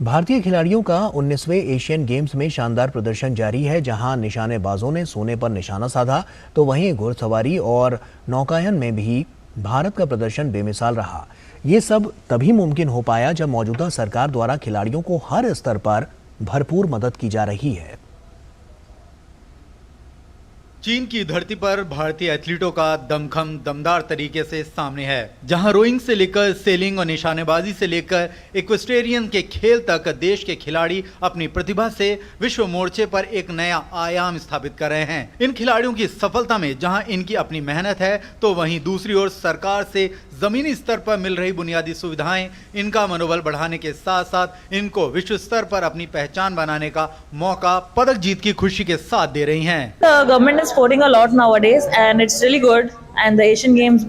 भारतीय खिलाड़ियों का 19वें एशियन गेम्स में शानदार प्रदर्शन जारी है। जहां निशानेबाजों ने सोने पर निशाना साधा, तो वहीं घुड़सवारी और नौकायन में भी भारत का प्रदर्शन बेमिसाल रहा। ये सब तभी मुमकिन हो पाया जब मौजूदा सरकार द्वारा खिलाड़ियों को हर स्तर पर भरपूर मदद की जा रही है। चीन की धरती पर भारतीय एथलीटों का दमखम दमदार तरीके से सामने है, जहां रोइंग से लेकर सेलिंग और निशानेबाजी से लेकर इक्वेस्टेरियन के खेल तक देश के खिलाड़ी अपनी प्रतिभा से विश्व मोर्चे पर एक नया आयाम स्थापित कर रहे हैं। इन खिलाड़ियों की सफलता में जहां इनकी अपनी मेहनत है, तो वहीं दूसरी ओर सरकार से जमीनी स्तर पर मिल रही बुनियादी सुविधाएं इनका मनोबल बढ़ाने के साथ साथ इनको विश्व स्तर पर अपनी पहचान बनाने का मौका पदक जीत की खुशी के साथ दे रही हैं। Government is supporting a lot nowadays, and it's really good. And the Asian Games,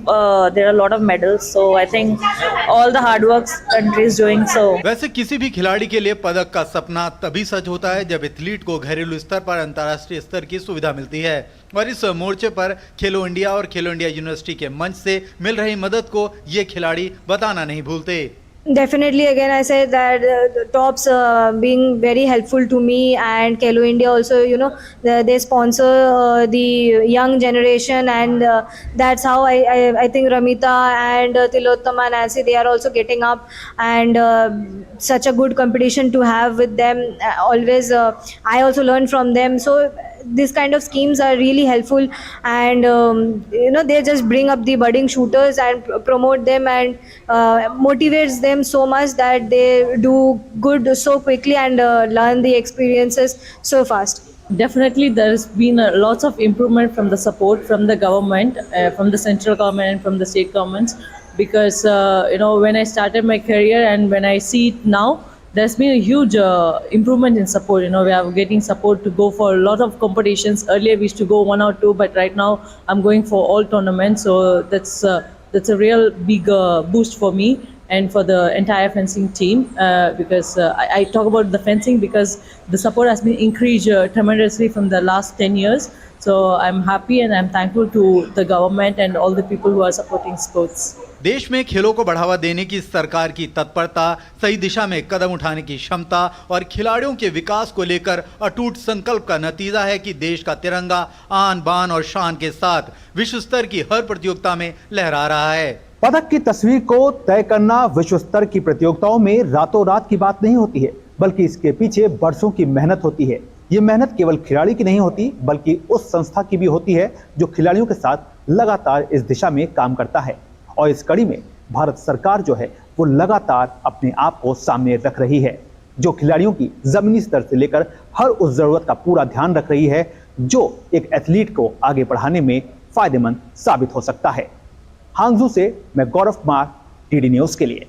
there are a lot of medals. So I think all the hard work country is doing. So वैसे किसी भी खिलाड़ी के लिए पदक का सपना तभी सच होता है जब एथलीट को घरेलू स्तर पर अंतर्राष्ट्रीय स्तर की सुविधा मिलती है, और इस मोर्चे पर खेलो इंडिया और खेलो इंडिया यूनिवर्सिटी के मंच से मिल रही मदद को ये खिलाड़ी बताना नहीं भूलते। Definitely, again, I say that the tops being very helpful to me, and Kelo India also, they sponsor the young generation, and that's how I think Ramita and Tilottama and Nancy, they are also getting up, and such a good competition to have with them. Always, I also learn from them. So this kind of schemes are really helpful, and they just bring up the budding shooters and promote them, and motivates them so much that they do good so quickly and learn the experiences so fast. definitely there's been lots of improvement from the support from the government, from the central government and from the state governments, because when I started my career and when I see it now, there's been a huge improvement in support. We are getting support to go for a lot of competitions. Earlier we used to go one or two, but right now I'm going for all tournaments. So that's a real big boost for me and for the entire fencing team, because I talk about the fencing because the support has been increased tremendously from the last 10 years. So I'm happy and I'm thankful to the government and all the people who are supporting sports. देश में खेलों को बढ़ावा देने की सरकार की तत्परता, सही दिशा में कदम उठाने की क्षमता और खिलाड़ियों के विकास को लेकर अटूट संकल्प का नतीजा है कि देश का तिरंगा आन बान और शान के साथ विश्व स्तर की हर प्रतियोगिता में लहरा रहा है। पदक की तस्वीर को तय करना विश्व स्तर की प्रतियोगिताओं में रातों रात की बात नहीं होती है, बल्कि इसके पीछे बरसों की मेहनत होती है। ये मेहनत केवल खिलाड़ी की नहीं होती, बल्कि उस संस्था की भी होती है जो खिलाड़ियों के साथ लगातार इस दिशा में काम करता है। और इस कड़ी में भारत सरकार जो है वो लगातार अपने आप को सामने रख रही है, जो खिलाड़ियों की जमीनी स्तर से लेकर हर उस जरूरत का पूरा ध्यान रख रही है जो एक एथलीट को आगे बढ़ाने में फायदेमंद साबित हो सकता है। हांगझू से मैं गौरव कुमार, टीडी न्यूज के लिए।